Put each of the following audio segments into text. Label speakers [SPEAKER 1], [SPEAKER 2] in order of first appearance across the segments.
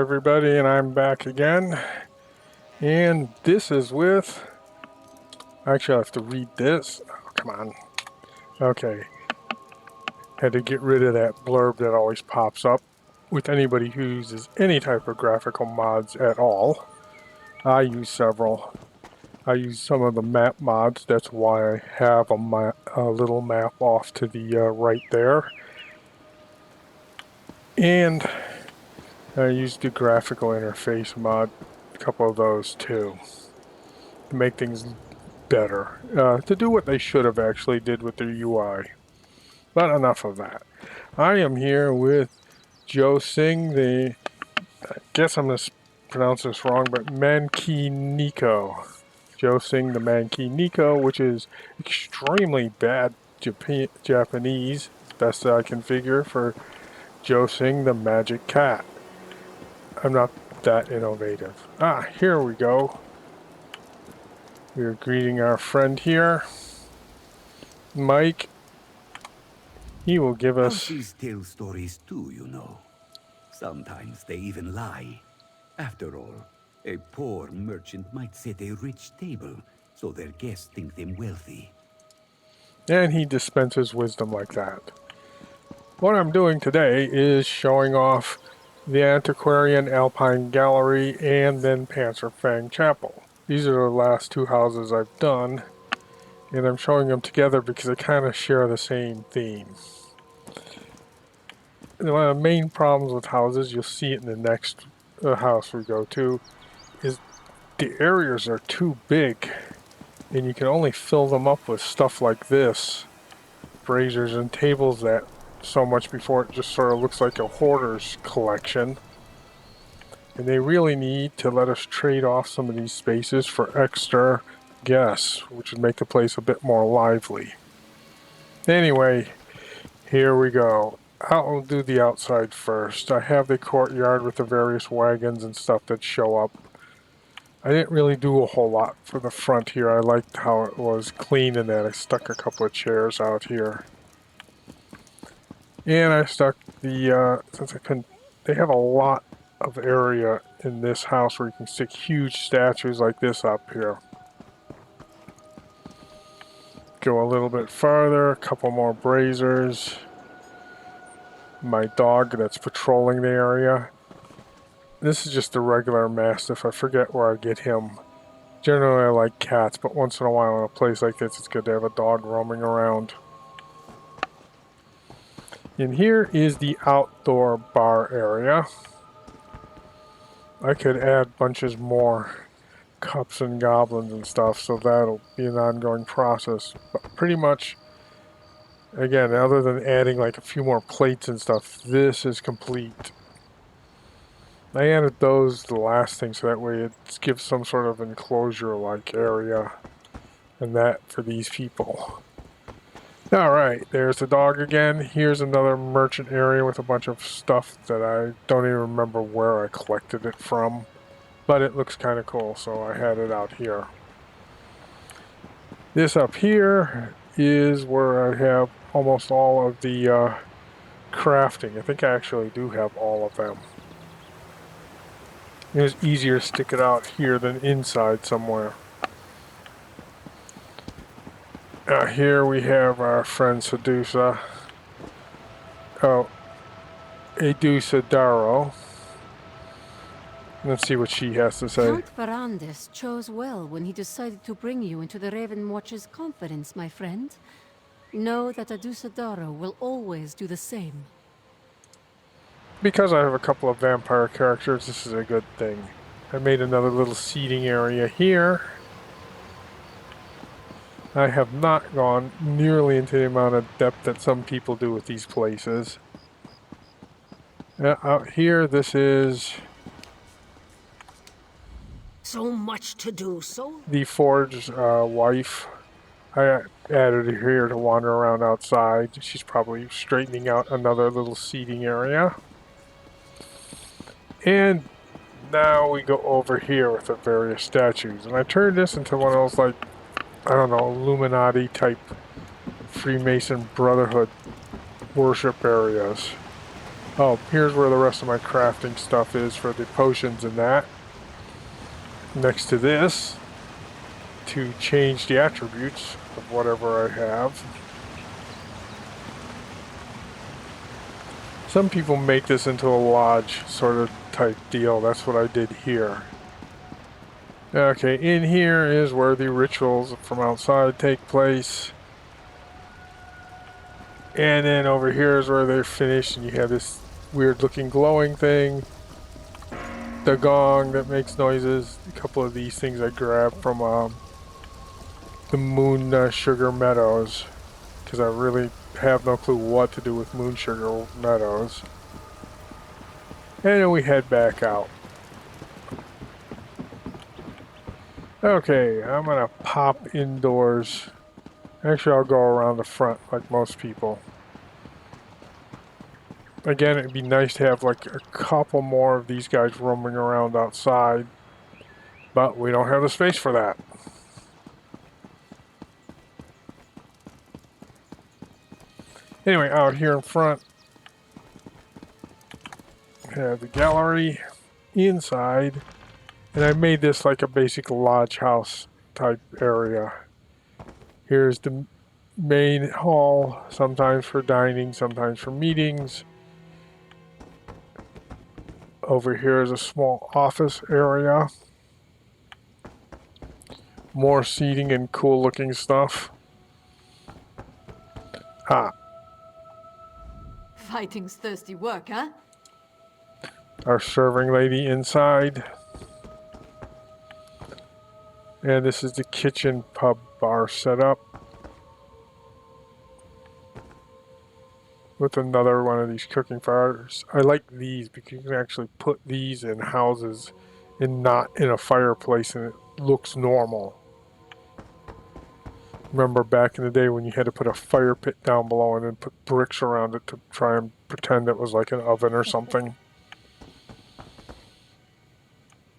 [SPEAKER 1] everybody, and I'm back again. And this is with... Actually, I have to read this. Oh, come on. Okay. Had to get rid of that blurb that always pops up with anybody who uses any type of graphical mods at all. I use several. I use some of the map mods. That's why I have a little map off to the right there. And I used the graphical interface mod, a couple of those too, to make things better, to do what they should have actually did with their UI. But enough of that. I am here with Jo-Singh, I guess I'm going to pronounce this wrong, but Mankiniko. Jo-Singh the Mankiniko, which is extremely bad Japanese, best I can figure, for Jo-Singh the Magic Cat. I'm not that innovative. Here we go. We're greeting our friend here, Mike. He will give us...
[SPEAKER 2] Monkeys tell stories too, you know. Sometimes they even lie. After all, a poor merchant might set a rich table so their guests think them wealthy.
[SPEAKER 1] And he dispenses wisdom like that. What I'm doing today is showing off the Antiquarian Alpine Gallery and then Pantherfang Chapel. These are the last two houses I've done, and I'm showing them together because they kind of share the same theme. And one of the main problems with houses, you'll see it in the next house we go to, is the areas are too big, and you can only fill them up with stuff like this, braziers and tables, that so much before it just sort of looks like a hoarder's collection. And they really need to let us trade off some of these spaces for extra guests, which would make the place a bit more lively. Anyway, here we go. I'll do the outside first. I have the courtyard with the various wagons and stuff that show up. I didn't really do a whole lot for the front here. I liked how it was clean in that. I stuck a couple of chairs out here. And I stuck the, since I couldn't, they have a lot of area in this house where you can stick huge statues like this up here. Go a little bit farther, a couple more braziers. My dog that's patrolling the area. This is just a regular Mastiff. I forget where I get him. Generally I like cats, but once in a while in a place like this it's good to have a dog roaming around. And here is the outdoor bar area. I could add bunches more cups and goblins and stuff, so that'll be an ongoing process. But pretty much, again, other than adding like a few more plates and stuff, this is complete. I added those the last thing, so that way it gives some sort of enclosure-like area, and that for these people. Alright, there's the dog again. Here's another merchant area with a bunch of stuff that I don't even remember where I collected it from. But it looks kind of cool, so I had it out here. This up here is where I have almost all of the crafting. I think I actually do have all of them. It was easier to stick it out here than inside somewhere. Here we have our friend Sedusa. Edusa Daro. Let's see what she has to say.
[SPEAKER 3] Count Varandes chose well when he decided to bring you into the Raven Watch's confidence, my friend. Know that Edusa Daro will always do the same.
[SPEAKER 1] Because I have a couple of vampire characters, this is a good thing. I made another little seating area here. I have not gone nearly into the amount of depth that some people do with these places. Out here, this is...
[SPEAKER 4] So much to do, so...
[SPEAKER 1] the Forge's wife. I added her here to wander around outside. She's probably straightening out another little seating area. And now we go over here with the various statues. And I turned this into one of those, like, I don't know, Illuminati type Freemason Brotherhood worship areas. Oh, here's where the rest of my crafting stuff is for the potions and that. Next to this, to change the attributes of whatever I have. Some people make this into a lodge sort of type deal. That's what I did here. Okay, in here is where the rituals from outside take place. And then over here is where they're finished, and you have this weird looking glowing thing. The gong that makes noises. A couple of these things I grabbed from the Moon Sugar Meadows, because I really have no clue what to do with Moon Sugar Meadows. And then we head back out. Okay, I'm gonna pop indoors. Actually, I'll go around the front like most people. Again, it'd be nice to have like a couple more of these guys roaming around outside, but we don't have the space for that. Anyway, out here in front, have the gallery inside, and I made this like a basic lodge house type area. Here's the main hall, sometimes for dining, sometimes for meetings. Over here is a small office area. More seating and cool looking stuff.
[SPEAKER 3] Fighting's thirsty work, huh?
[SPEAKER 1] Our serving lady inside. And this is the kitchen pub bar setup. With another one of these cooking fires. I like these because you can actually put these in houses and not in a fireplace, and it looks normal. Remember back in the day when you had to put a fire pit down below and then put bricks around it to try and pretend it was like an oven or something.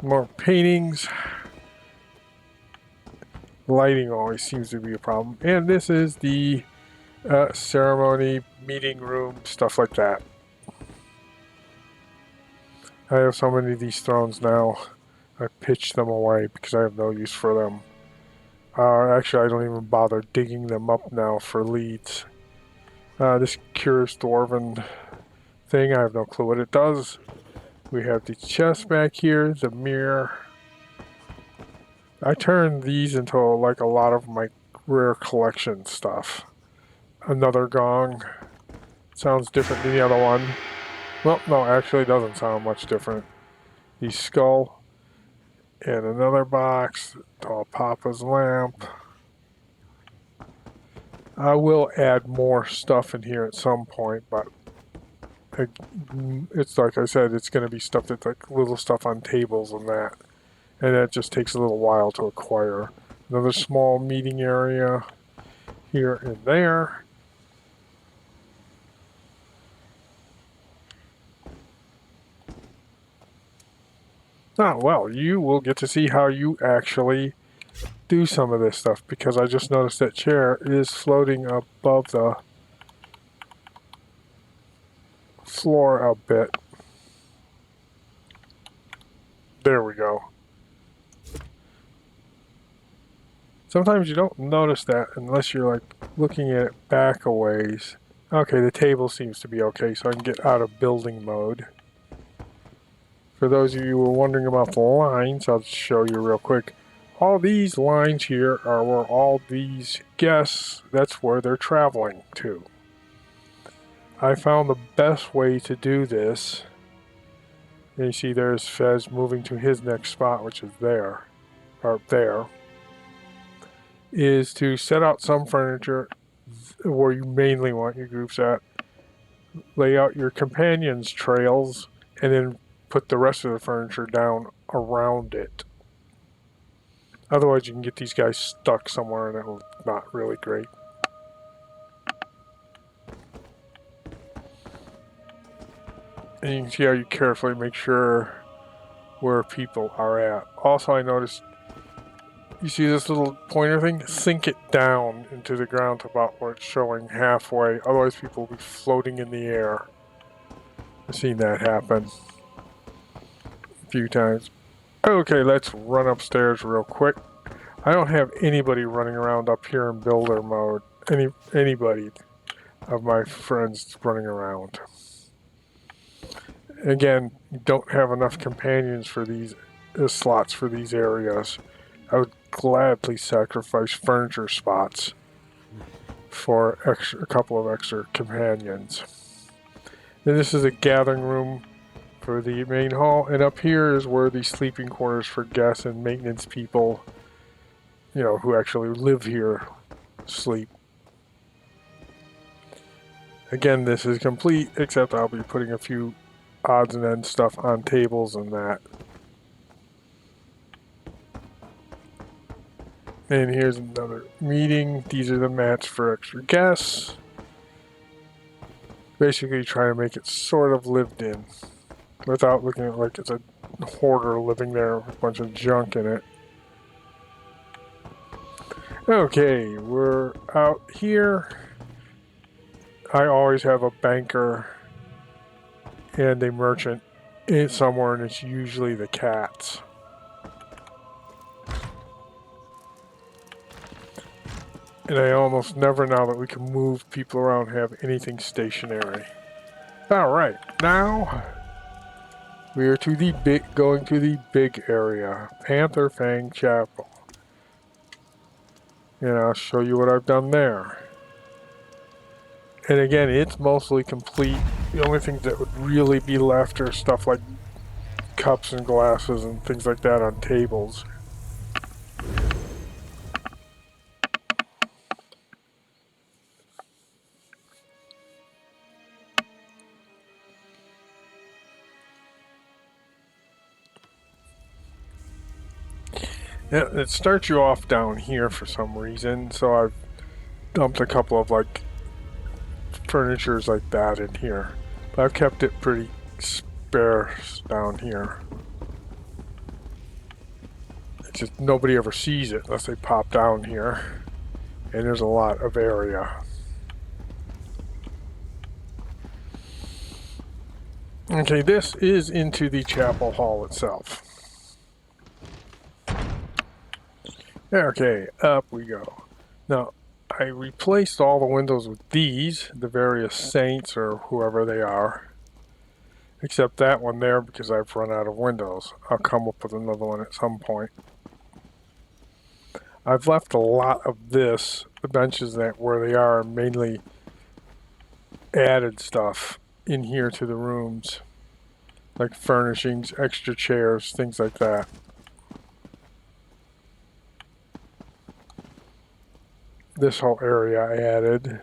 [SPEAKER 1] More paintings. Lighting always seems to be a problem. And this is the ceremony, meeting room, stuff like that. I have so many of these thrones now. I pitch them away because I have no use for them. Actually, I don't even bother digging them up now for leads. This curious dwarven thing, I have no clue what it does. We have the chest back here, the mirror. I turned these into like a lot of my rare collection stuff. Another gong. Sounds different than the other one. Well, no, actually it doesn't sound much different. The skull. And another box. Tall Papa's lamp. I will add more stuff in here at some point, but it's like I said, it's going to be stuff that's like little stuff on tables and that. And that just takes a little while to acquire. Another small meeting area here and there. Well, you will get to see how you actually do some of this stuff, because I just noticed that chair is floating above the floor a bit. There we go. Sometimes you don't notice that unless you're like looking at it back a ways. Okay, the table seems to be okay, so I can get out of building mode. For those of you who were wondering about the lines, I'll show you real quick. All these lines here are where all these guests, that's where they're traveling to. I found the best way to do this. And you see there's Fez moving to his next spot, which is there, or there, is to set out some furniture where you mainly want your groups at. Lay out your companions' trails, and then put the rest of the furniture down around it. Otherwise, you can get these guys stuck somewhere, and it'll not really great. And you can see how you carefully make sure where people are at. Also, I noticed, you see this little pointer thing? Sink it down into the ground to about where it's showing halfway. Otherwise, people will be floating in the air. I've seen that happen a few times. Okay, let's run upstairs real quick. I don't have anybody running around up here in builder mode. Anybody of my friends running around. Again, don't have enough companions for these slots for these areas. I would gladly sacrifice furniture spots for a couple of extra companions. And this is a gathering room for the main hall, and up here is where the sleeping quarters for guests and maintenance people, you know, who actually live here, sleep. Again, this is complete, except I'll be putting a few odds and ends stuff on tables and that. And here's another meeting. These are the mats for extra guests. Basically try to make it sort of lived in without looking at like it's a hoarder living there with a bunch of junk in it. Okay, we're out here. I always have a banker and a merchant in somewhere, and it's usually the cats. And I almost never, now that we can move people around, have anything stationary. Alright, now we are going to the big area, Pantherfang Chapel. And I'll show you what I've done there. And again, it's mostly complete. The only things that would really be left are stuff like cups and glasses and things like that on tables. Yeah, it starts you off down here for some reason, so I've dumped a couple of like furnitures like that in here. But I've kept it pretty sparse down here. It's just nobody ever sees it unless they pop down here. And there's a lot of area. Okay, this is into the chapel hall itself. Okay, up we go. Now, I replaced all the windows with these, the various saints or whoever they are. Except that one there because I've run out of windows. I'll come up with another one at some point. I've left a lot of this, the benches that where they are, mainly added stuff in here to the rooms. Like furnishings, extra chairs, things like that. This whole area I added.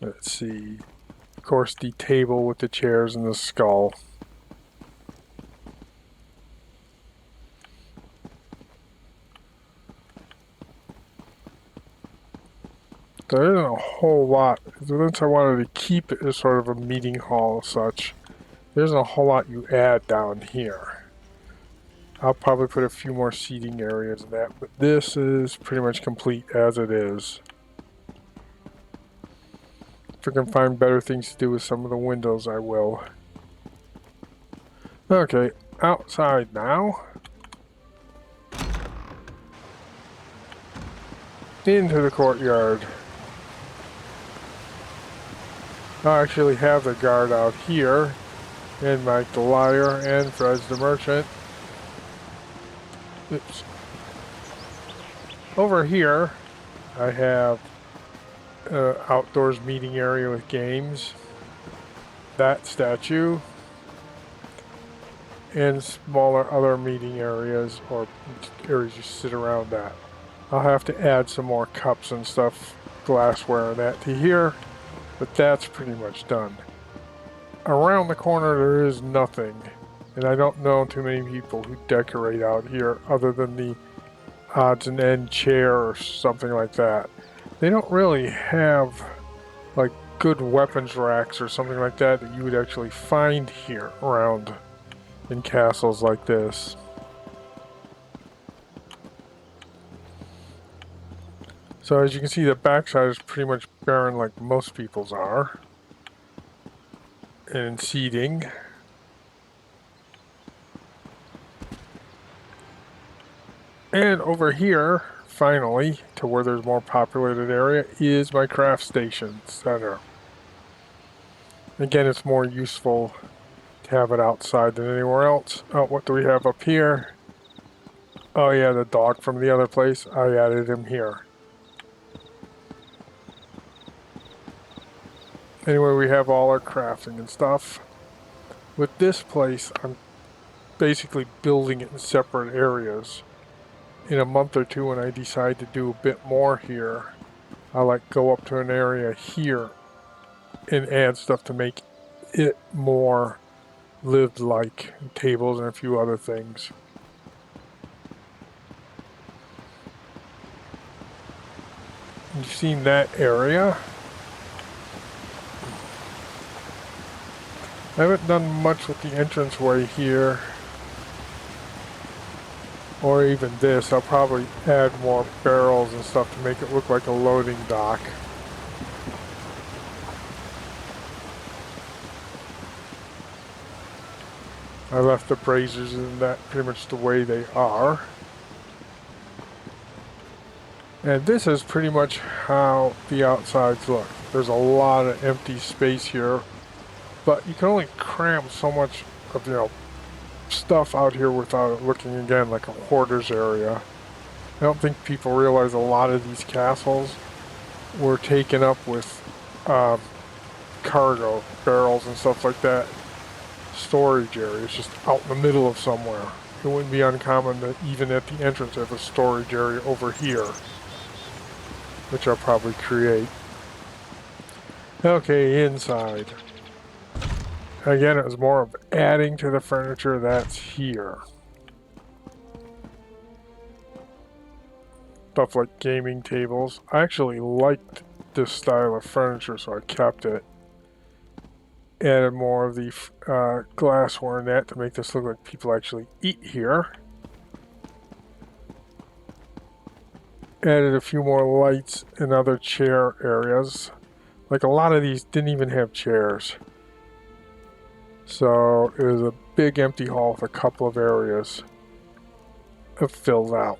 [SPEAKER 1] Let's see. Of course, the table with the chairs and the skull. There isn't a whole lot. Since I wanted to keep it as sort of a meeting hall as such, there isn't a whole lot you add down here. I'll probably put a few more seating areas in that, but this is pretty much complete as it is. If I can find better things to do with some of the windows, I will. Okay, outside now. Into the courtyard. I actually have the guard out here, and Mike the liar, and Fred the merchant. Oops. Over here, I have outdoors meeting area with games, that statue, and smaller other meeting areas or areas you sit around at. I'll have to add some more cups and stuff, glassware and that to here, but that's pretty much done. Around the corner there is nothing, and I don't know too many people who decorate out here other than the odds and end chair or something like that. They don't really have like good weapons racks or something like that that you would actually find here around in castles like this. So as you can see, the backside is pretty much barren like most people's are. and seating. And over here, finally, to where there's more populated area, is my craft station center. Again, it's more useful to have it outside than anywhere else. Oh, what do we have up here? Oh yeah, the dog from the other place. I added him here. Anyway, we have all our crafting and stuff. With this place, I'm basically building it in separate areas. In a month or two, when I decide to do a bit more here, I'll like go up to an area here and add stuff to make it more lived like, tables and a few other things. You've seen that area. I haven't done much with the entranceway here. Or even this. I'll probably add more barrels and stuff to make it look like a loading dock. I left the braziers in that pretty much the way they are. And this is pretty much how the outsides look. There's a lot of empty space here, but you can only cram so much of, stuff out here without it looking again like a hoarder's area. I don't think people realize a lot of these castles were taken up with cargo, barrels and stuff like that. Storage areas just out in the middle of somewhere. It wouldn't be uncommon that even at the entrance have a storage area over here, which I'll probably create. Okay, inside. Again, it was more of adding to the furniture that's here. Stuff like gaming tables. I actually liked this style of furniture, so I kept it. Added more of the glassware and that to make this look like people actually eat here. Added a few more lights in other chair areas. Like a lot of these didn't even have chairs. So it was a big empty hall with a couple of areas filled out.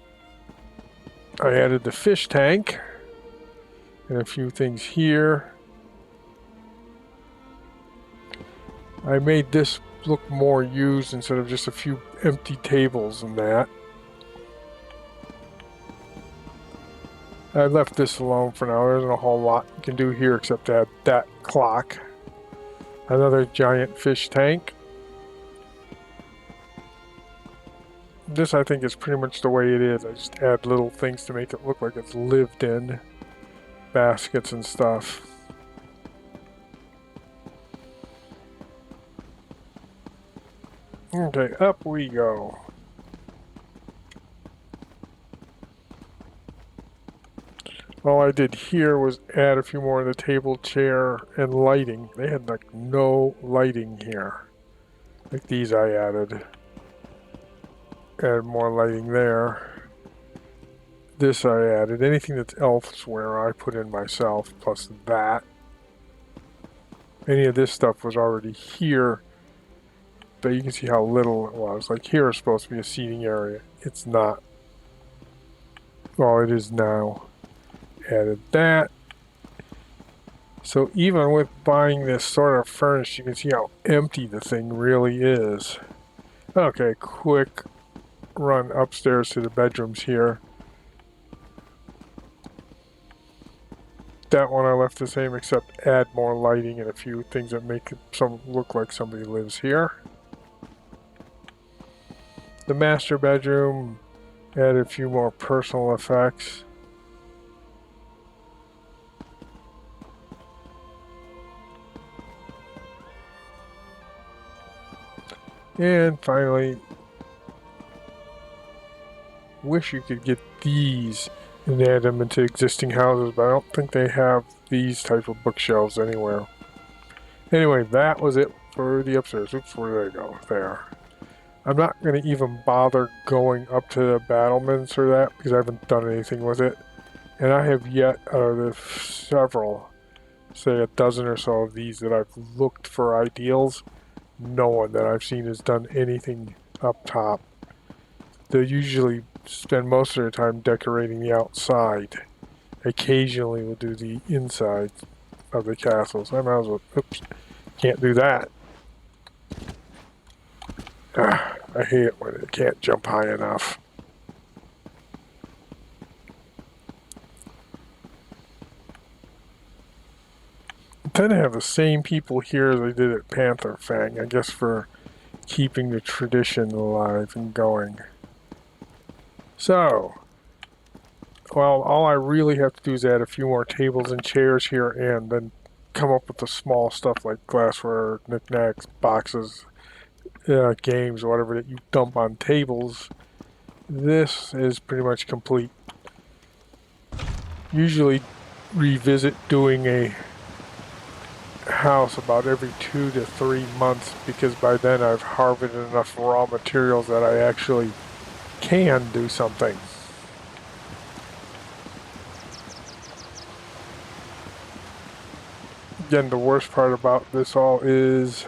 [SPEAKER 1] I added the fish tank and a few things here. I made this look more used instead of just a few empty tables and that. I left this alone for now. There isn't a whole lot you can do here except add that clock. Another giant fish tank. This I think is pretty much the way it is. I just add little things to make it look like it's lived in. Baskets and stuff. Okay, up we go. All I did here was add a few more of the table, chair, and lighting. They had like no lighting here. Like these I added. Add more lighting there. This I added. Anything that's elsewhere I put in myself, plus that. Any of this stuff was already here, but you can see how little it was. Like here is supposed to be a seating area. It's not. Well, it is now. Added that. So even with buying this sort of furnished, you can see how empty the thing really is. Okay, quick run upstairs to the bedrooms here. That one I left the same, except add more lighting and a few things that make it look like somebody lives here. The master bedroom, add a few more personal effects. And finally, wish you could get these and add them into existing houses, but I don't think they have these type of bookshelves anywhere. Anyway, that was it for the upstairs. Oops, where did I go? There. I'm not going to even bother going up to the battlements or that because I haven't done anything with it. And I have yet, out of the several, say a dozen or so of these that I've looked for ideals. No one that I've seen has done anything up top. They usually spend most of their time decorating the outside. Occasionally will do the inside of the castles. I might as well, oops, can't do that. I hate it when it can't jump high enough. I tend to have the same people here as I did at Pantherfang, I guess for keeping the tradition alive and going. So, well, all I really have to do is add a few more tables and chairs here and then come up with the small stuff like glassware, knickknacks, boxes, games, whatever that you dump on tables. This is pretty much complete. Usually revisit doing a house about every 2 to 3 months because by then I've harvested enough raw materials that I actually can do something. Again, the worst part about this all is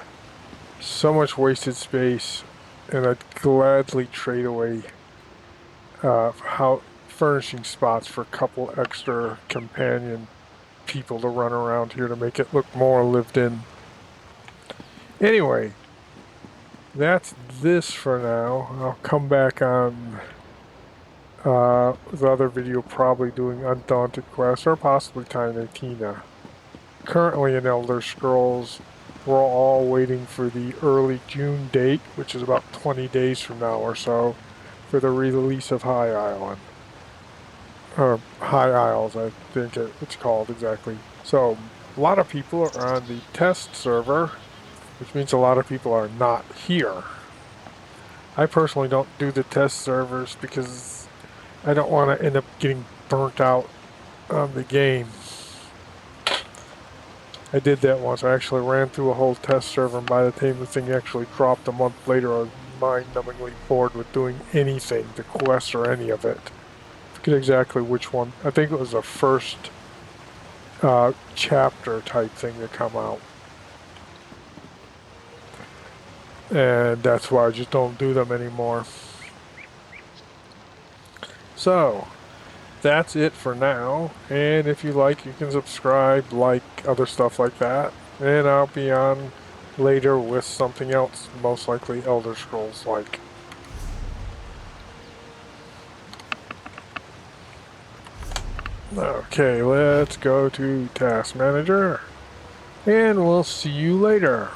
[SPEAKER 1] so much wasted space, and I'd gladly trade away furnishing spots for a couple extra companion people to run around here to make it look more lived in. Anyway, that's this for now. I'll come back on the other video, probably doing Undaunted Quest or possibly Tiny Tina. Currently in Elder Scrolls, we're all waiting for the early June date, which is about 20 days from now or so, for the release of High Island. Or High Isles, I think it's called exactly. So, a lot of people are on the test server, which means a lot of people are not here. I personally don't do the test servers because I don't want to end up getting burnt out on the game. I did that once. I actually ran through a whole test server, and by the time the thing actually dropped a month later, I was mind-numbingly bored with doing anything, the quest or any of it. I forget exactly which one. I think it was the first chapter type thing to come out. And that's why I just don't do them anymore. So, that's it for now. And if you like, you can subscribe, like, other stuff like that. And I'll be on later with something else, most likely Elder Scrolls like. Okay, let's go to Task Manager. And we'll see you later.